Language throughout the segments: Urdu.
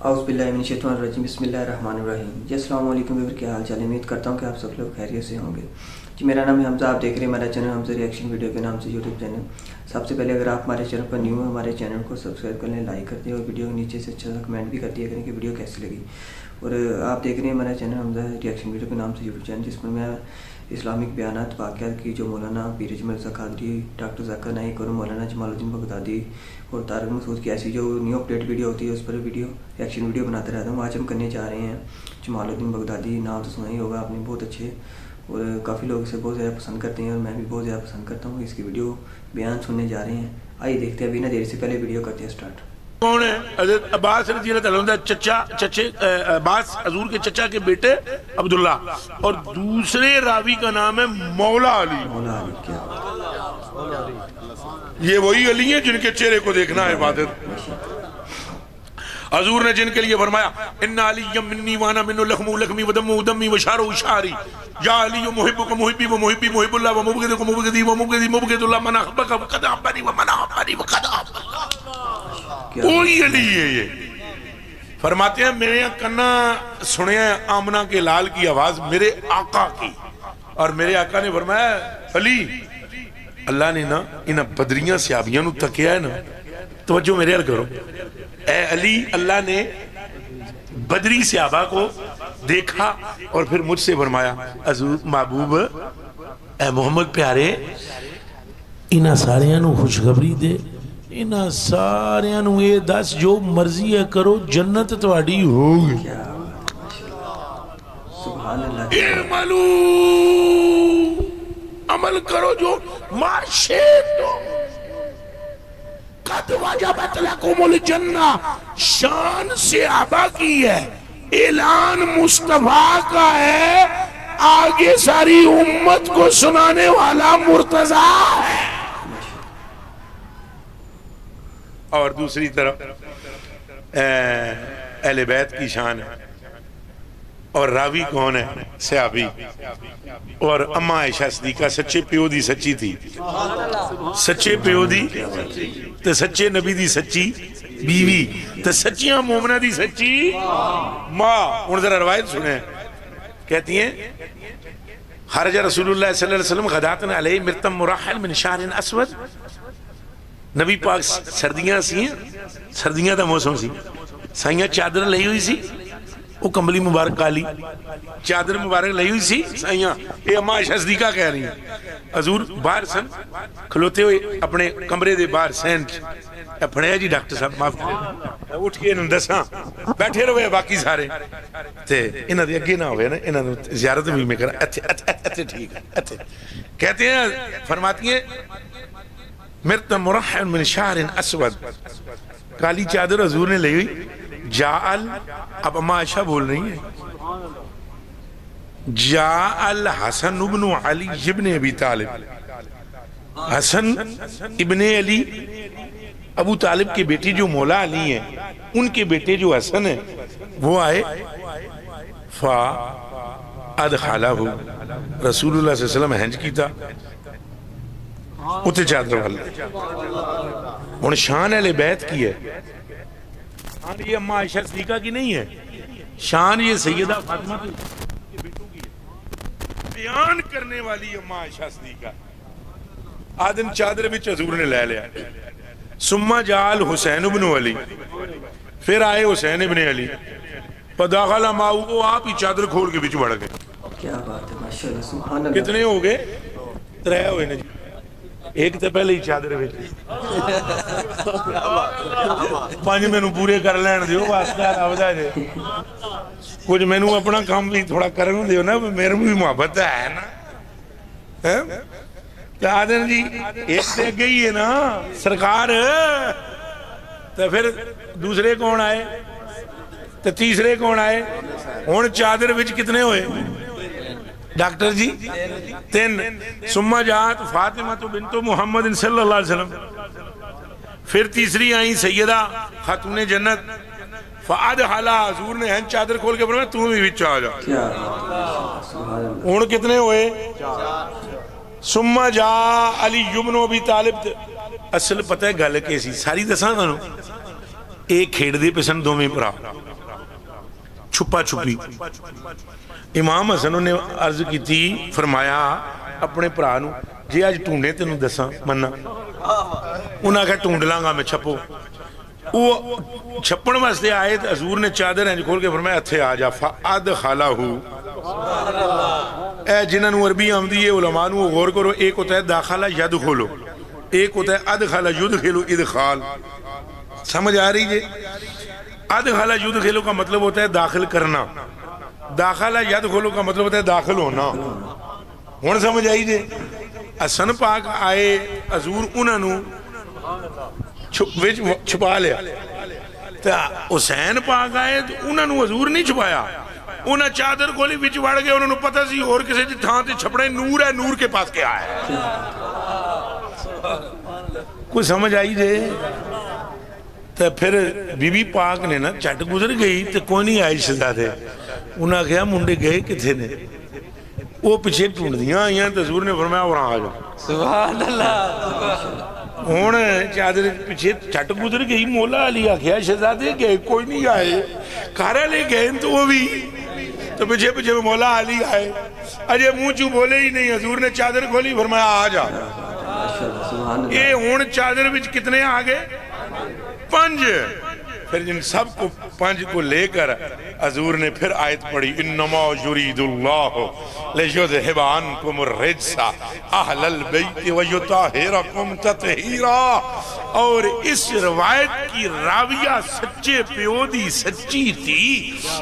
اعوذ باللہ من الشیطان الرجیم بسم اللہ الرحمن الرحیم جی السلام علیکم ویور، کیا حال چال ہے؟ امید کرتا ہوں کہ آپ سب لوگ خیریت سے ہوں گے جی۔ میرا نام ہے حمزہ، آپ دیکھ رہے ہیں ہمارا چینل حمزہ ریئیکشن ویڈیو کے نام سے یوٹیوب چینل۔ سب سے پہلے اگر آپ ہمارے چینل پر نیو ہیں، ہمارے چینل کو سبسکرائب کر لیں، لائک کر دیں اور ویڈیو کے نیچے سے اچھا سا کمنٹ بھی کر دیا کریں کہ ویڈیو کیسی لگی۔ اور آپ دیکھ رہے ہیں ہمارا چینل حمزہ ریئیکشن ویڈیو کے نام سے یوٹیوب چینل، جس میں میں اسلامک بیانات واقعات کی جو مولانا پیر اجمل رضا قادری، ڈاکٹر ذاکر نائک اور مولانا جمال الدین بغدادی اور طارق مسعود کی ایسی جو نیو اپڈیٹ ویڈیو ہوتی ہے اس پر ویڈیو ریئیکشن ویڈیو بناتے رہتا ہوں۔ آج ہم کرنے جا رہے ہیں جمال الدین بغدادی، نام تو سنا ہی ہوگا آپ نے، بہت اچھے اور کافی لوگ اسے بہت زیادہ پسند کرتے ہیں اور میں بھی بہت زیادہ پسند کرتا ہوں۔ اس کی ویڈیو بیان سننے جا رہے ہیں، آئیے دیکھتے ہیں، بنا دیر سے پہلے ویڈیو کرتے ہیں سٹارٹ۔ کون ہے؟ حضرت عباس رضی اللہ تعالیٰ عنہ چچے عباس حضور کے چچا کے بیٹے عبداللہ، اور دوسرے راوی کا نام ہے مولا علی۔ مولا علی کیا یہ وہی علی ہیں جن کے چہرے کو دیکھنا ہے عبادت۔ حضور نے جن کے لیے فرمایا ان علی منی وانا من لحم لحمی ودم دمی وشار شاری، یا علی محبک محبی و محبی محب اللہ و مبغضک مبغضی و مبغضی مبغض اللہ، من احبک وقد احبنی و من احبنی وقد احبنی۔ کوئی علی ہے یہ۔ فرماتے ہیں میرے کنا سنے آمنہ کے لال کی آواز میرے آقا کی، اور میرے آقا نے فرمایا علی، اللہ نے نا انہاں بدریاں صحابیاں نو تکیا ہے نا، توجہ میرے حل کرو، اے علی، اللہ نے بدری صحابہ کو دیکھا اور پھر مجھ سے فرمایا حضور محبوب اے محمد پیارے، انہاں ساریاں نو خوشخبری دے، انہاں ساریاں نو یہ دس جو مرضی ہے کرو، جنت تواڈی ہوگی۔ سبحان اللہ، اعملو، عمل کرو جو مارشیتو قد وجبت لکم الجنہ، شان صحابہ کی ہے، اعلان مصطفیٰ کا ہے، آگے ساری امت کو سنانے والا مرتضیٰ ہے۔ اور دوسری طرف اہل بیت کی شان ہے، اور راوی کون ہے؟ صحابی۔ اور اماں عائشہ صدیقہ سچے پیو دی سچی تھی، سچے پیو دی تے سچے نبی دی سچی بیوی تے سچیاں مومنہ دی سچی ماں۔ ان ذرا روایت سنیں، کہتی ہیں خرج رسول اللہ صلی اللہ علیہ وسلم غداتن علیہ مرتم مراحل من شہر اسود، نبی پاک سردیاں سی، سردیاں دا موسم سی، سائیاں چادر لئی ہوئی سی، وہ کمبلی مبارک کالی چادر مبارک لئی ہوئی سی سائیاں، یہ اماں عائشہ صدیقہ کہہ رہی ہیں۔ حضور باہر سن کھلوتے ہوئے اپنے کمرے دے باہر سینٹ پڑھیا جی ڈاکٹر صاحب معاف کریں، اٹھ کے انہوں دساں بیٹھے رہے باقی سارے تے انہوں دے اگے نہ ہوئے نا، انہوں نے زیارت بھی میں کرا اتے ٹھیک ہے۔ کہتے ہیں فرماتی ہیں مرت مرحل من شعر اسود، کالی چادر حضور نے لئی ہوئی، جاءل، اب اماں عائشہ بول رہی ہیں، جاءل حسن ابن علی ابن ابی طالب، حسن ابن علی ابو طالب کے بیٹے جو مولا علی ہیں، ان کے بیٹے جو حسن ہیں وہ آئے، فَأَدْخَلَهُ، رسول اللہ صلی اللہ علیہ وسلم ہنج کی تھا اتنے چادر والے۔ ان شان اہل بیت کی ہے، شان یہ اماں عائشہ صدیقہ کی نہیں ہے، شان یہ سیدہ فاطمہ کے بیٹوں کی ہے، بیان کرنے والی اماں عائشہ صدیقہ۔ آدن چادر بھی حضور نے لے لیا، ثم جعل حسین ابن علی، پھر آئے حسین ابن علی، فداخل ماؤ کو آپ ہی چادر کھول کے بیچ بڑھ گئے۔ کیا بات ہے، ماشاءاللہ، سبحان اللہ۔ کتنے ہو گئے؟ ترے ہوئے نا جی، ایک تے پہلے ہی چادر بیچی، پانچ میں نو پورے کر لین دیو واسطہ آبدہ دے، کچھ میں نو اپنا کام بھی تھوڑا کرنے دیو نا، میرے بھی محبت ہے نا۔ تو آدھن جی ایک تے گئی ہے نا سرکار، تو پھر دوسرے کون آئے تو تیسرے کون آئے؟ ہون چادر وچ کتنے ہوئے ڈاکٹر جی؟ تین۔ ثم جاءت فاطمہ بنت محمد صلی اللہ علیہ وسلم، پھر تیسری آئیں سیدہ خاتون جنت، فَأَدْخَلَا، حضور نے ہن چادر کھول کے فرمایا تم بھی وچ آ جا۔ ہون کتنے ہوئے؟ ثم جاء علی بن ابی طالب۔ اصل پتہ ہے گل کیسی ساری دساں تانوں، یہ کھیڈتے پے سن دوویں بھرا چھپا چھپی. امام حسن نے عرض کی تھی فرمایا اپنے بھرا نو جی اج ٹونڈے تینوں دساں منا. انہاں کہا ٹونڈ لاں گا میں چھپو. وہ چھپن واسطے آئے تو حضور نے چادر انج کھول کے فرمایا اتھے آ جا فادخلہ. اے جنہاں نو عربی آمدی ہے علماء نو غور کرو. ایک ہوتا ہے داخلہ یدخلو, ایک ہوتا ہے ادخلہ یدخلو ادخال. سمجھ آ رہی ہے؟ ادخلہ یدخلو کا مطلب ہوتا ہے داخل کرنا, داخلہ یدخلو کا مطلب ہوتا ہے داخل ہونا. ہن سمجھ آئی جے. حسن پاک آئے حضور انہاں نو چھپا لیا. حسین پاک آئے تو انہاں نو حضور نہیں چھپایا, انہاں چادر کھولی وچ وڑ گئے. انہوں نے پتہ سی اور کسی دی تھاں تے چھپڑے نور ہے, نور کے پاس کیا ہے. کوئی سمجھ آئی جے. تو پھر بی بی پاک نے نا چٹ گزر گئی تو کوئی نہیں آئی شہزادے. انہاں کہا منڈے گئے کتھے نے؟ وہ پیچھے ٹونڈ دیاں آئیاں تو حضور نے فرمایا اور آ جاؤ. سبحان اللہ. ہون چادر پیچھے چٹ گزر گئی. مولا علی آخیا شہزادے گئے کوئی نہیں آئے. کارا لے گئے تو وہ بھی تو پیچھے پیچھے مولا علی آئے. اجے منہ چوں بولے ہی نہیں. حضور نے چادر کھولی فرمایا آ جا. یہ ہون چادر وچ کتنے آ گئے؟ 5. پھر جن سب کو 5 کو لے کر حضور نے پھر آیت پڑھی انما یرید اللہ لیذھب عنکم الرجس اہل البیت ویطہرکم تطہیرا. اور اس روایت کی راویہ سچے پیو دی سچی تھی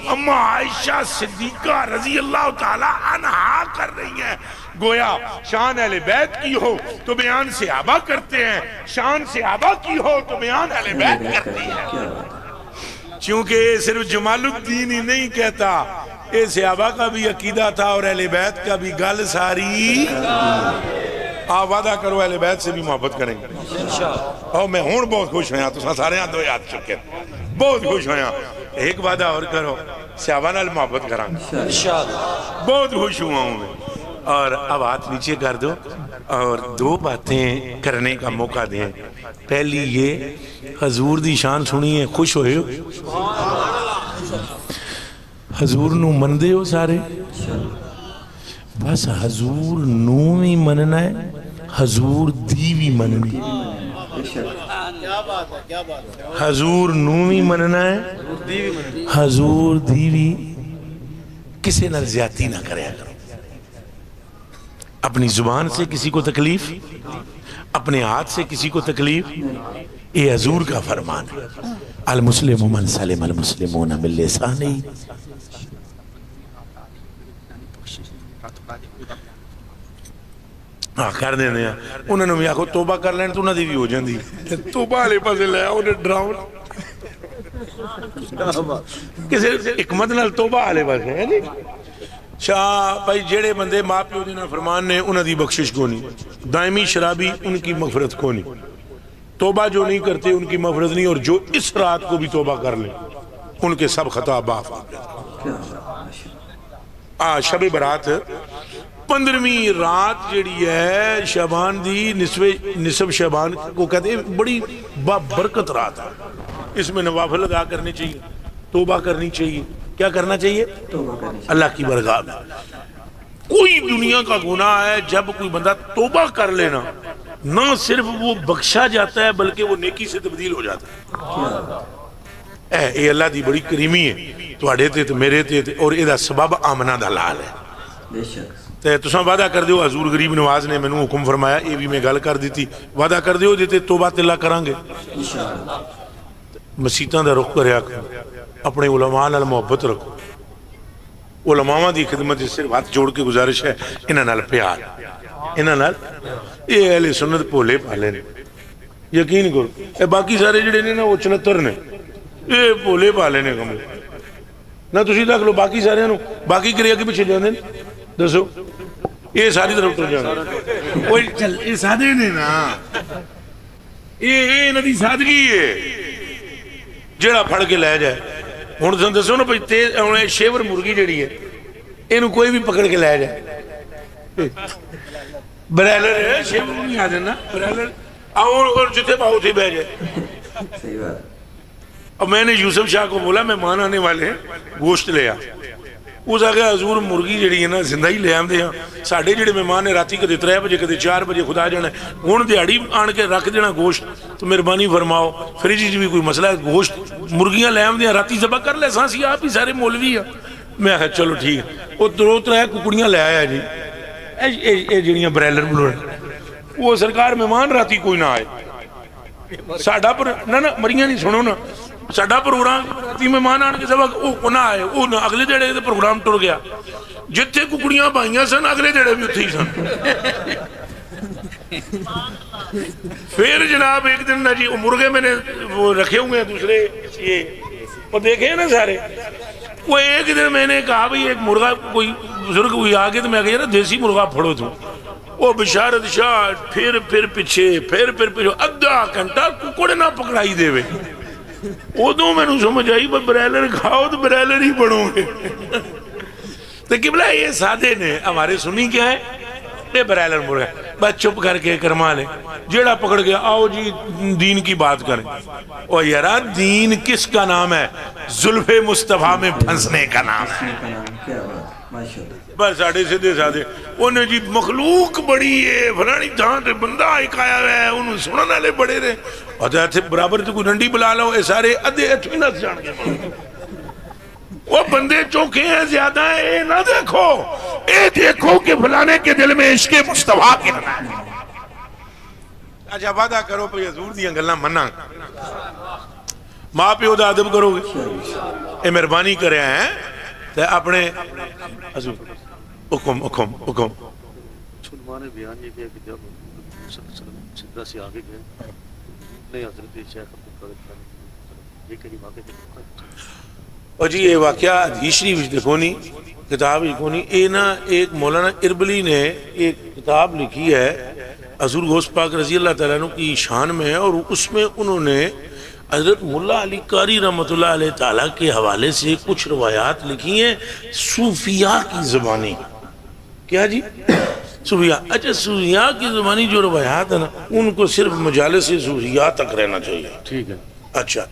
اما عائشہ صدیقہ رضی اللہ تعالی عنہا کر رہی ہیں. گویا شان اہل بیت کی ہو تو بیان صحابہ کرتے ہیں, شان صحابہ کی ہو تو بیان اہل بیت کرتی ہے. چونکہ یہ صرف جمال الدین ہی نہیں کہتا, یہ صحابہ کا بھی عقیدہ تھا اور اہل بیت کا بھی. گل ساری آپ وعدہ کرو اہل بیت سے بھی محبت کریں گے. اور میں ہون بہت خوش ہویا, تو سارے ہاں دو یاد چکے بہت خوش ہویا. ایک وعدہ اور کرو صحابہ نال محبت کریں گے. بہت خوش ہوا ہوں میں. اور اب ہاتھ نیچے کر دو اور 2 باتیں کرنے کا موقع دیں. پہلی یہ حضور دی شان سنیے, خوش ہوئے ہو؟ حضور نو مندے ہو سارے؟ بس حضور نو بھی مننا ہے, حضور دی بھی مننی. حضور نو بھی مننا ہے, حضور دی بھی. کسی نال زیادتی نہ کرے کرو. اپنی زبان سے کسی کو تکلیف, اپنے ہاتھ سے کسی کو تکلیف. یہ حضور کا فرمان ہے. المسلم من سلم المسلمون من لسانہ. کر دینے ہیں انہوں نے بھی آخو توبہ کر لین تو انہوں نے بھی ہو جاندی. توبہ علیہ پاسے لیا انہیں ڈراؤن کسی حکمت نال توبہ علیہ پاسے ہے نہیں. شاہ بھائی جیڑے بندے ماں پیو دینا فرمان نے انہوں دی بخشش کو نہیں. دائمی شرابی ان کی مغفرت کو نہیں. توبہ جو نہیں کرتے ان کی مغفرت نہیں. اور جو اس رات کو بھی توبہ کر لیں ان کے سب خطا معاف. شب برات 15ویں رات جیڑی ہے شعبان دی نصف شعبان کو کہتے ہیں, بڑی برکت رات ہے. اس میں نوافل ادا کرنے چاہیے, توبہ کرنی چاہیے. کیا کرنا چاہیے؟ اللہ کی برگاہ میں. کوئی دنیا کا گناہ ہے جب کوئی بندہ توبہ کر لینا, نہ صرف وہ بخشا جاتا ہے بلکہ وہ نیکی سے تبدیل ہو جاتا ہے. اے اللہ دی بڑی کریمی ہے تواڈے تے تے میرے تے, اور اے دا سبب آمنہ دا لال ہے. بے شک تے تساں وعدہ کر دیو. حضور غریب نواز نے مینوں حکم فرمایا, اے بھی میں گل کر دیتی, وعدہ کر دیو جے تے توبہ تلا کران گے انشاءاللہ. مسیتاں دا رخ کریا کرو, اپنے علماء نال محبت رکھو. علماء دی خدمت صرف ہاتھ جوڑ کے گزارش ہے, انہاں نال پیار, انہاں نال. اے اہل سنت بھولے پالے نے, یقین کرو. اے باقی سارے جڑے نے نا وہ 74 نے, اے بھولے پالے نے کم نہ. تسی دیکھ لو باقی سارے نو, باقی کریا کے پیچھے جاندے نے دسو, یہ ساری طرف تو جاندے. اوئے چل اے سادے نے نا, اے انہاں دی سادگی ہے جیڑا پھڑ کے لے جائے. ہوں تم دسو نا بھائی شیور مرغی جیڑی ہے یہ کوئی بھی پکڑ کے لے جائے. برائلر ہے شیور نہیں آ دینا, برائلر آؤ جتے پاؤ تھی بہ جائے. اور میں نے یوسف شاہ کو بولا مہمان آنے والے ہیں گوشت لے آ. اس آگے حضور مرغی جڑی ہے نا زندہ ہی لے آندے ہیں. ساڈے جڑے مہمان نے راتی کدے 3 بجے کدے 4 بجے خدا جانا ہن دیہڑی آن کے رکھ دینا گوشت تو مہربانی فرماؤ فریج بھی کوئی مسئلہ ہے گوشت مرغیاں لے آندے ہیں راتی ذبح کر لے سانسی آپ ہی سارے مولوی ہیں. میں کہا چلو ٹھیک ہے. وہ 2-3 ککڑیاں لے آیا جی اے جڑیاں برائلر بلور وہ سرکار مہمان راتی کوئی نہ آئے ساڈا پر نہ مریاں نہیں سنو نا ساڈا پروگرام راتی مہمان آن کے سبق وہ نہ آئے وہ اگلے جڑے پروگرام ٹر گیا جتھے ککڑیاں پائیاں سن اگلے جڑے بھی اتھے ہی سن. پھر جناب ایک دن نا جی مرغے میں نے وہ رکھے ہوئے ہیں دوسرے یہ وہ دیکھے ہیں نا سارے. وہ ایک دن میں نے کہا بھئی ایک مرغا کوئی بزرگ ہوئی آگے تو میں کہا نا دیسی مرغا پھڑو تو وہ بشارت شاہ پھر پیچھے پھر پیچھے ادھا گھنٹہ ککڑ نہ پکڑائی دے وے. ادو میں سمجھ آئی برائلر کھاؤ تو برائلر ہی بڑھو گے. تو قبلہ یہ سادے نے ہمارے سنی کیا ہے یہ برائلر مرغا بس چپ کر کے کرما لے جیڑا پکڑ گیا آؤ جی دین کی بات کریں. اور یارا دین کس کا نام ہے زلف مصطفیٰ میں پھنسنے کا نام ہے. بس ساڑھے سیدھے سادے انہیں جی مخلوق بڑی ہے فلانی جہاں تے بندہ ایک آیا ہے انہوں سننے والے بڑے رہے اور جاتے برابر تے کوئی رنڈی بلا لو اے سارے ادھے اتوی نہ جان گے. وہ بندے چوکے ہیں زیادہ ہیں اے نہ دیکھو اے دیکھو کہ فلانے کے دل میں عشق مصطفیٰ کتنا ہے. اچھا وعدہ کرو پہ حضور دیاں گلاں مننا ماں پیو دا ادب کرو گے اے مہربانی کرے ہیں تے اپنے حضور حکم چھلوانے بیان یہ کیا کہ جب سدھا سے آگے گئے نہیں حضرت شیخ عبدالقادر یہ کہیں واقعے کے اور جی یہ واقعہ حدیث شریف دیکھونی کتاب لکھونی اے نا ایک مولانا اربلی نے ایک کتاب لکھی ہے حضور غوث پاک رضی اللہ تعالیٰ عنہ کی شان میں ہے اور اس میں انہوں نے حضرت ملا علی قاری رحمۃ اللہ علیہ تعالیٰ کے حوالے سے کچھ روایات لکھی ہیں صوفیاء کی زبانی. کیا جی صوفیاء. اچھا صوفیاء کی زبانی جو روایات ہیں نا ان کو صرف مجالس صوفیاء تک رہنا چاہیے. ٹھیک ہے. اچھا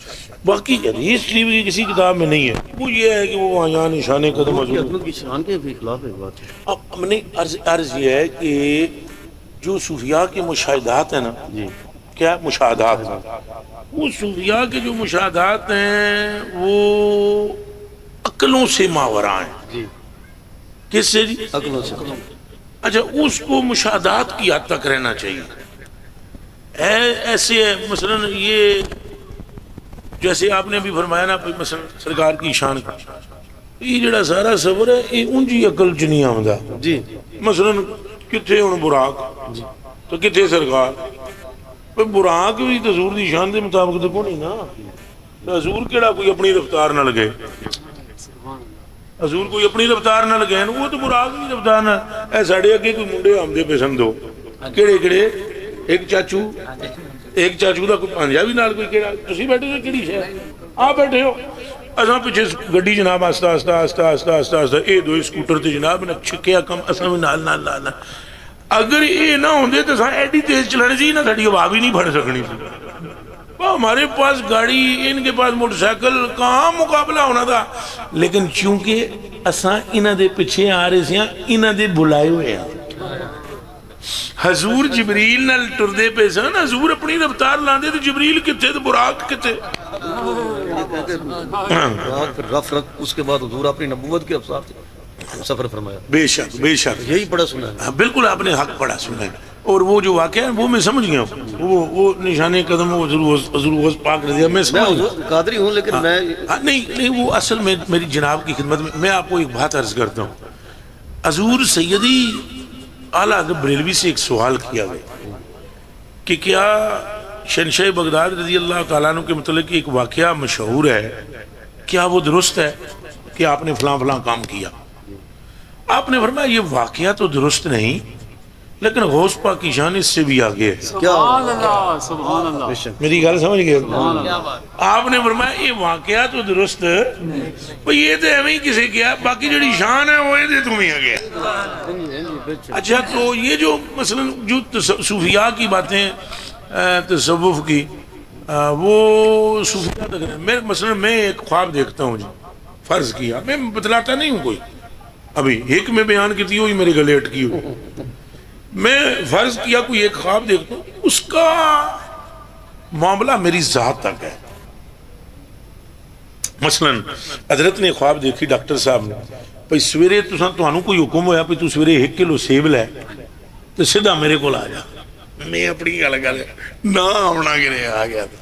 باقی حدیث شریف کی کسی کتاب میں نہیں ہے. وہ یہ ہے کہ وہ آیاں نشان قدم حضور کی شان کے خلاف ہے بات. اب ہم نے عرض یہ ہے کہ جو صوفیاء کے مشاہدات ہیں نا جی کیا مشاہدات وہ صوفیاء کے جو مشاہدات ہیں وہ عقلوں سے ماورا ہیں. جی کس سے جی عقلوں سے. اچھا اس کو مشاہدات کی حد تک رہنا چاہیے. ایسے مثلا یہ جیسے آپ نے ابھی فرمایا نا مثلا سرکار کی شان کا یہ جڑا سارا صبر ہے یہ انجی عقل چ نہیں آمدا. جی مثلا کتھے ہن براق تو کتھے سرکار براق بھی تو حضور دی شان دے مطابق تو نہیں نا. حضور کیڑا کوئی اپنی رفتار نہ لگے حضور کوئی اپنی رفتار نہ لگے وہ تو براق بھی رفتار نہ اے ساڑے اگے کوئی منڈے آمدے پسند ہو کیڑے ایک چاچو دا کوئی پانجا بھی نال کوئی کیڑا تسی بیٹھے ہو کیڑی شے آپ بیٹھے ہو اساں پیچھے گڈی جناب آستہ اے دو اسکوٹر تے جناب نہ چھکیا کم اساں بھی نال اگر یہ نہ ہوندے تو ایڈی تیز چلانے سی نہ ساڑی ہوا بھی نہیں پھڑ سکنی سی. ہمارے پاس گاڑی ان کے پاس موٹر سائیکل کہاں مقابلہ ہونا تھا لیکن چونکہ اساں انہاں دے پیچھے آ رہے سیاں انہاں دے بلائے ہوئے ہیں. حضور جبریل نال ٹردے پے سن حضور اپنی رفتار لاندے تو جبریل کتے تو براق کتے رف اس کے بعد حضور اپنی نبوت کے افسار سے سفر فرمایا. بے شک یہی پڑھا سنا ہے. بالکل آپ نے حق پڑھا سنا ہے. اور وہ جو واقعہ ہے وہ میں سمجھ گیا ہوں وہ نشان قدم حضور غوث پاک رضی اللہ میں سمجھ قادری ہوں لیکن میں نہیں وہ اصل میں میری جناب کی خدمت میں آپ کو ایک بات عرض کرتا ہوں. حضور سیدی اعلیٰ حضرت بریلوی سے ایک سوال کیا گیا کہ کیا شہنشاہ بغداد رضی اللہ تعالیٰ عنہ کے متعلق ایک واقعہ مشہور ہے کیا وہ درست ہے کہ آپ نے فلاں کام کیا. آپ نے فرمایا یہ واقعہ تو درست نہیں لیکن غوث پاک کی شان اس سے بھی آگے ہے. سبحان اللہ میری گل سمجھ گئے. آپ نے فرمایا یہ واقعہ تو درست یہ تو ایویں ہی کسی کیا باقی جڑی شان ہے وہ یہ تمہیں آگے ہے. اچھا تو یہ جو مثلا جو صوفیاء کی باتیں تصوف کی وہ صوفیہ تک میں مثلا میں ایک خواب دیکھتا ہوں جی، فرض کیا، میں بتلاتا نہیں ہوں کوئی، ابھی ایک میں بیان کی تھی ہوئی میرے گلے اٹکی ہوئی، میں فرض کیا کوئی ایک خواب دیکھتا ہوں، اس کا معاملہ میری ذات تک ہے. مثلا حضرت نے خواب دیکھی ڈاکٹر صاحب نے بھائی سویرے تانوں کوئی حکم ہویا بھی تو سویرے 1 کلو سیب لے تو سیدھا میرے کو آ جا، میں اپنی گل کر نہ آنا گرے آ گیا تھا.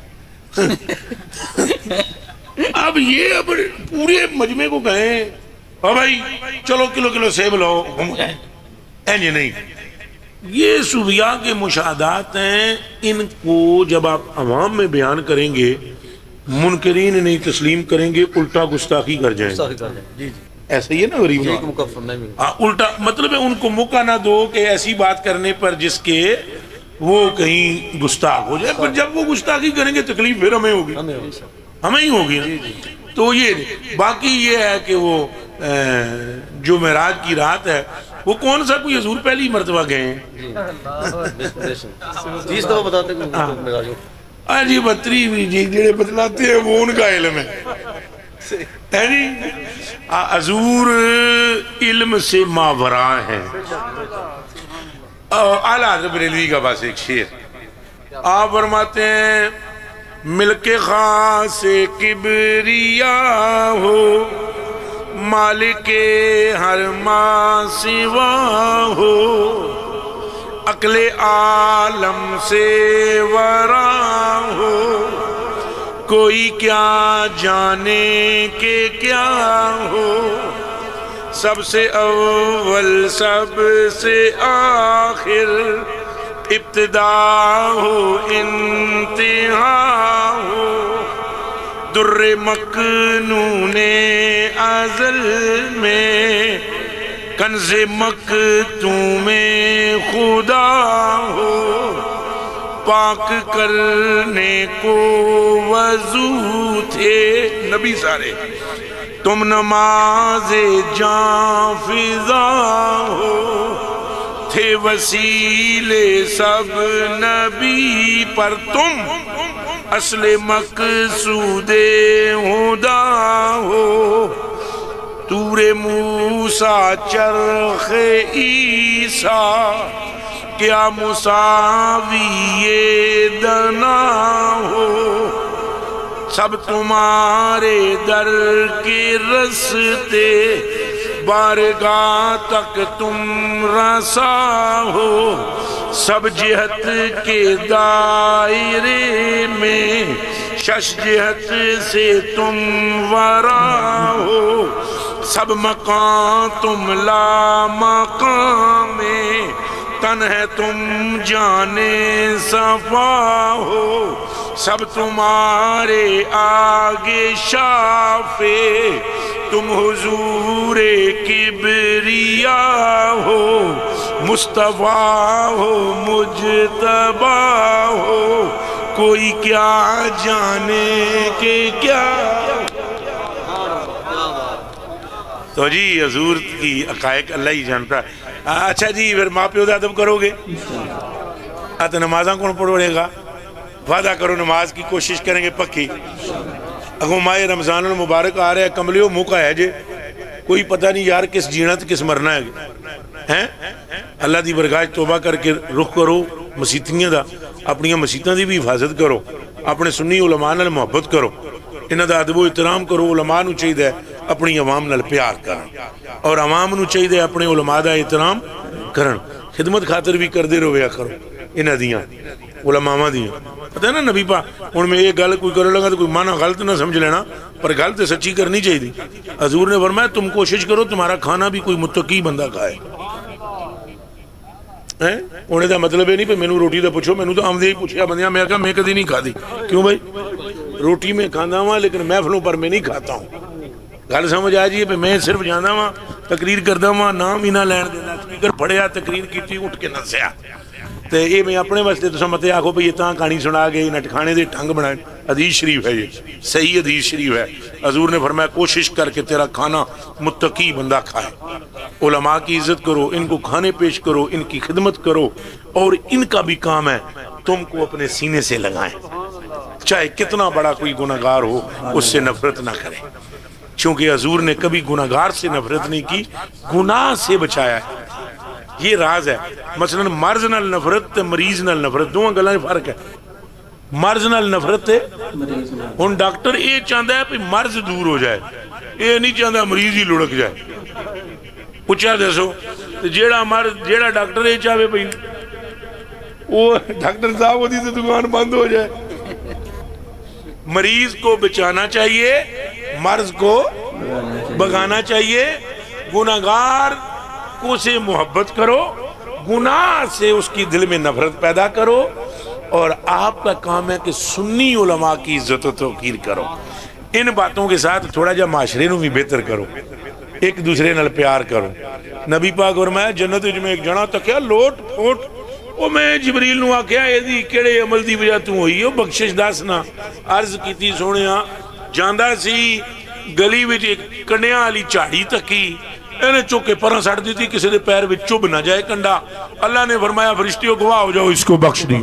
اب یہ اب پورے مجمع کو کہیں ہاں بھائی چلو کلو سیب لو، اینج نہیں. یہ صوفیاء کے مشاہدات ہیں، ان کو جب آپ عوام میں بیان کریں گے منکرین نہیں تسلیم کریں گے، الٹا گستاخی کر جائیں گے. ایسا ہی ہے نا غریب، الٹا مطلب ہے ان کو موقع نہ دو کہ ایسی بات کرنے پر جس کے وہ کہیں گستاخ ہو جائے، پر جب وہ گستاخی کریں گے تکلیف پھر ہمیں ہوگی، ہمیں ہی ہوگی. تو یہ باقی یہ ہے کہ وہ جو معراج کی رات ہے وہ کون سا کوئی حضور پہلی مرتبہ گئے ہیں، جی بتری بھی جی جڑے بتلاتے ہیں وہ ان کا علم ہے جی. حضور علم سے ماورا ہے. اعلیٰ حضرت بریلوی کا بس ایک شعر آپ فرماتے ہیں ملک خاص کبریا ہو مالک ہر ما سوا ہو عقل عالم سے ورا ہو کوئی کیا جانے کہ کیا ہو سب سے اول سب سے آخر ابتدا ہو انتہا ہو در مکنون ازل میں کنز مکتوم خدا ہو پاک کرنے کو وضو تھے نبی سارے تم نماز جاں فضا ہو تھے وسیلے سب نبی پر تم اصل مقصود ہدا ہو طور موسیٰ چرخ عیسیٰ کیا مساوی دنا ہو سب تمہارے در کے رستے بارگاہ تک تم رسا ہو سب جہت کے دائرے میں شش جہت سے تم ورا ہو سب مقام تم لا مقام میں تن ہے تم جانے صفا ہو سب تمہارے آگے شافے تم حضور کبریا ہو مصطفیٰ ہو مجتبی ہو کوئی کیا جانے کہ کیا. تو جی حضور کی حقائق اللہ ہی جانتا ہے. اچھا جی پھر ماں پیو دا ادب کرو گے تو نمازاں کون پڑھے گا؟ وعدہ کرو نماز کی کوشش کریں گے پکی. اگوں ماہ رمضان المبارک آ رہا ہے، کملیو موقع ہے جے کوئی پتہ نہیں یار کس جینا تو کس مرنا ہے. اللہ دی برگاہ توبہ کر کے رخ کرو مسیتیاں دا، اپنی مسیتاں دی بھی حفاظت کرو، اپنے سنی علماء نال محبت کرو، انہاں دا ادب و احترام کرو. علماء نو چاہیے اپنی عوام نال پیار کرن اور عوام نو چاہیے اپنے علماء دا احترام کرن. خدمت خاطر بھی کردے رویا کرو انہاں دیاں علماء دیاں. پتہ ہے نا نبی پاک ہن میں یہ گل کوئی کرنے لگا تو کوئی معنی غلط نہ سمجھ لینا، پر گل تو سچی کرنی چاہیے. حضور نے فرمایا تم کوشش کرو تمہارا کھانا بھی کوئی متقی بندہ کھائے. انہیں دا مطلب یہ نہیں پہ مینوں روٹی دا پوچھو، مینوں تو آمدے ہی پوچھیا بندیاں، میں کہا میں کدی نہیں کھا دی. کیوں بھائی؟ روٹی میں کھانا ہوں لیکن محفلوں پر میں نہیں کھاتا ہوں. گل سمجھ آ جائیے پہ میں صرف جانا ہوں تقریر کردا ہوں، نام ہی نہ لین دینا، سپیکر پڑھیا تقریر کی اٹھ کے نسیا. تو یہ میں اپنے واسطے تو مت آخو بھائی یہ تاں کہانی سنا گئی نٹکھانے دے ٹھنگ بنائے. حدیث شریف ہے، یہ صحیح حدیث شریف ہے. حضور نے فرمایا کوشش کر کے تیرا کھانا متقی بندہ کھائے. علماء کی عزت کرو، ان کو کھانے پیش کرو، ان کی خدمت کرو، اور ان کا بھی کام ہے تم کو اپنے سینے سے لگائیں. چاہے کتنا بڑا کوئی گناہگار ہو اس سے نفرت نہ کرے، چونکہ حضور نے کبھی گناہگار سے نفرت نہیں کی، گناہ سے بچایا ہے، یہ راز ہے۔ مثلا مرض نال نفرت تے مریض نال نفرت دونوں گلاں فرق ہے۔ مرض نال نفرت ہے، ہن ڈاکٹر یہ چاہتا ہے کہ مرض دور ہو جائے، یہ نہیں چاہتا مریض ہی لڑک جائے۔ اچھا دسو جیڑا ڈاکٹر یہ چاہے بھائی وہ ڈاکٹر صاحب ہوتی تو دکان بند ہو جائے۔ مریض کو بچانا چاہیے، مرض کو بگانا چاہیے، گناہگار کو سے محبت کرو، گناہ سے اس کی دل میں نفرت پیدا کرو، اور آپ کا کام ہے کہ سنی علماء کی عزت و توقیر کرو۔ ان باتوں کے ساتھ تھوڑا جا معاشرے نو بھی بہتر کرو، ایک دوسرے نال پیار کرو۔ نبی پاک فرمایا جنت وچ میں ایک جنا تکیا لوٹ پھوٹ، وہ میں جبریل نو آکھیا ایدی کیڑے عمل دی وجہ تو ہوئی ہو بخشش دسنا۔ عرض کیتی سونیا جاندا سی گلی وچ ایک کنڈیاں والی جھاڑی تکی، انہیں چوک کے پرہ سٹ دیتی کسی دے پیر وچ چب نہ جائے کنڈا، اللہ نے فرمایا فرشتیوں گواہ ہو جاؤ اس کو بخش دیا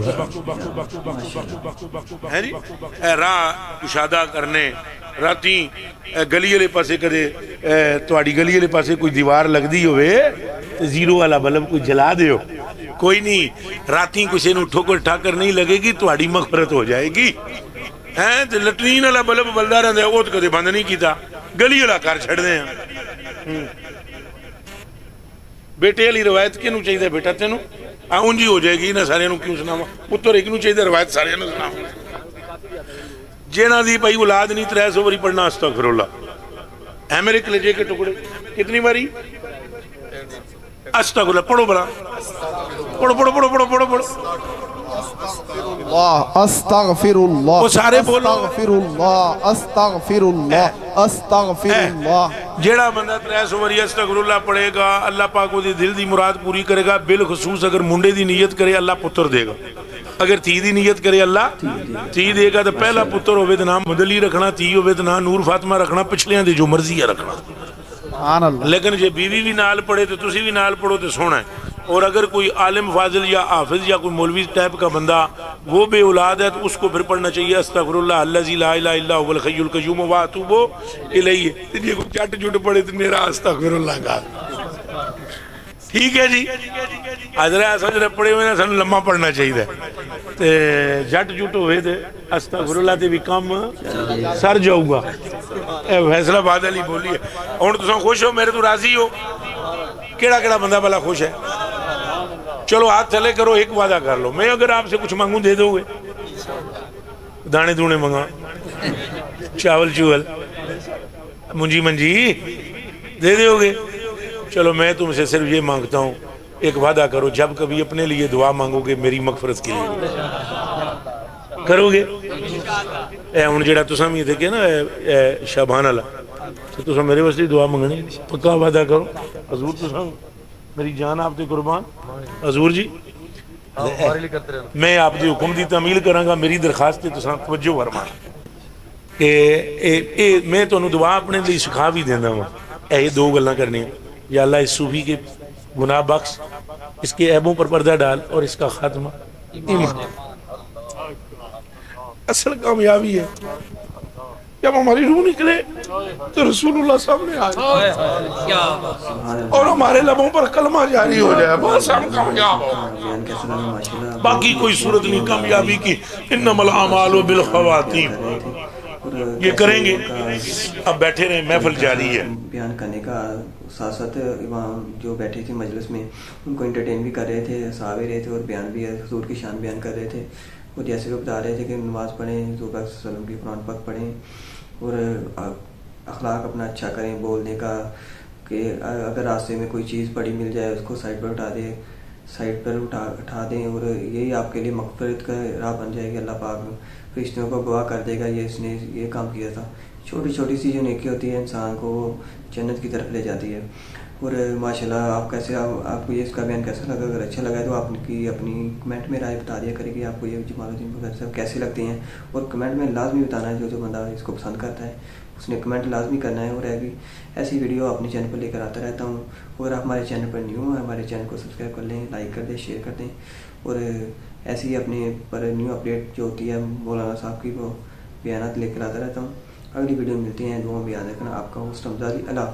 ہے جی۔ راہ کشادہ کرنے راتی گلی والے پاسے کدے تواڈی گلی والے پاسے کوئی دیوار لگدی ہوئے تے زیرو والا بلب کوئی جلا دیو، کوئی نہیں راتی کسی نو ٹھوکر ٹھاکر نہیں لگے گی، تواڈی مغفرت ہو جائے گی۔ ہیں تے لٹرین والا بلب بلدا رہندا ہے، وہ تے کدے بند نہیں کیتا، گلی والا کر چھڑ دے ہیں۔ بیٹے والی روایت کینوں چاہیے بیٹا تینوں اونجی ہو جائے گی نہ سارے نو کیوں سناواں، پتر ایک نو چاہیے روایت سارے نو سناواں۔ جنہاں دی بھائی اولاد نہیں 300 باری پڑھنا استغفر اللہ، اے میرے کلیجے کے ٹکڑے کتنی باری استغفر اللہ پڑھو بلا، پڑھو پڑھو پڑھو پڑھو پڑھو پڑھو استغفر اللہ، وہ سارے بولو استغفر اللہ، استغفر اللہ، استغفر اللہ۔ جیڑا بندہ 300 باری استغفر اللہ پڑھے گا اللہ پاک وہ دل دی مراد پوری کرے گا، بالخصوص اگر منڈے دی نیت کرے اللہ پتر دے گا، اگر تھی دی نیت کرے اللہ تھی دے گا۔ تو پہلا پتر ہوئے تو نام مدلی رکھنا، تھی ہوئے تو نام نور فاطمہ رکھنا، پچھلیاں دے جو مرضی ہے رکھنا۔ لیکن جے بیوی بھی نال پڑھے تو تسی بھی نال پڑھو تو سونا ہے۔ اور اگر کوئی عالم فاضل یا حافظ یا کوئی مولوی ٹائپ کا بندہ وہ بے اولاد ہے تو اس کو پھر پڑھنا چاہیے استغفر اللہ الذی لا الہ الا هو الحی القیوم واتوب الیہ۔ یہ کوئی چٹ چٹ پڑھے تو میرا استغفر اللہ کا ٹھیک ہے جی۔ حضرت حسن پڑھے ہوئے نا سن لمحہ پڑھنا چاہیے تے جٹ جٹ ہوئے تے استغفر اللہ تے بھی کم سر جاؤ گا۔ اے فیصلہ باد علی بولی ہے۔ ہن تساں خوش ہو میرے تو راضی ہو؟ کیڑا کیڑا بندہ بلا خوش ہے؟ چلو ہاتھ تھلے کرو، ایک وعدہ کر لو، میں اگر آپ سے کچھ مانگوں دے دو گے؟ دانے دونے منگا، چاول چول منجی منجی دے دو گے؟ چلو میں تم سے صرف یہ مانگتا ہوں ایک وعدہ کرو، جب کبھی اپنے لیے دعا مانگو گے میری مغفرت کے لیے کرو گے؟ اے ہن جڑا تساں بھی دیکھے نا شابان والا تو تساں میرے واسطے دعا منگنی، پکا وعدہ کرو حضور تساں میری جان آپ دے قربان حضور جی میں آپ دی حکم دی تعمیل کراں گا۔ میری درخواست ہے تساں توجہ فرما کہ میں تانوں دعا اپنے لیے سکھا بھی دیندا ہوں، اے دو گلاں کرنی، یا اللہ اس صوفی کے گناہ بخش، اس کے عیبوں پر پردہ ڈال، اور اس کا خاتمہ ایمان۔ اصل کامیابی ہے جب ہماری روح نکلے تو رسول اللہ سامنے آئے اور ہمارے لبوں پر کلمہ جاری ہو جائے، بس ہم کامیاب ہو۔ باقی کوئی صورت نہیں کامیابی کی، انما الاعمال بالخواتیم۔ یہ کریں گے، اب بیٹھے رہے، محفل جاری ہے۔ بیان کرنے کا ساتھ ساتھ امام جو بیٹھے تھے مجلس میں ان کو انٹرٹین بھی کر رہے تھے، ہنسا بھی رہے تھے، اور بیان بھی حضور کی شان بیان کر رہے تھے۔ وہ جیسے وہ بتا رہے تھے کہ نماز پڑھیں، حضور پاک صلی اللہ علیہ وسلم کی قرآن پاک پڑھیں، اور اخلاق اپنا اچھا کریں بولنے کا، کہ اگر راستے میں کوئی چیز بڑی مل جائے اس کو سائڈ پر اٹھا دیں، اور یہی آپ کے لیے مغفرت کا راہ بن جائے گی۔ اللہ پاک فرشتوں کو گواہ کر دے گا یہ اس نے یہ کام کیا تھا۔ چھوٹی چھوٹی سی جو نیکی ہوتی ہے انسان کو وہ جنت کی طرف لے جاتی ہے۔ اور ماشاءاللہ آپ کو یہ اس کا بیان کیسا لگا؟ اگر اچھا لگا ہے تو آپ کی اپنی کمنٹ میں رائے بتا دیا کرے گی آپ کو یہ جمال الدین بغدادی صاحب کیسے لگتے ہیں، اور کمنٹ میں لازمی بتانا ہے جو بندہ اس کو پسند کرتا ہے اس نے کمنٹ لازمی کرنا ہے۔ اور ایسی ویڈیو اپنے چینل پر لے کر آتا رہتا ہوں، اور آپ ہمارے چینل پر نیو ہیں ہمارے چینل کو سبسکرائب کر لیں، لائک کر دیں، شیئر کر دیں، اور ایسے ہی اپنے پر نیو اپڈیٹ جو ہوتی ہے مولانا صاحب کی وہ بیانات لے کر آتا رہتا ہوں. اگلی ویڈیو میں ملتے ہیں. دعا میں یاد رکھنا. آپ کا ہوسٹ حمزہ علی. اللہ حافظ.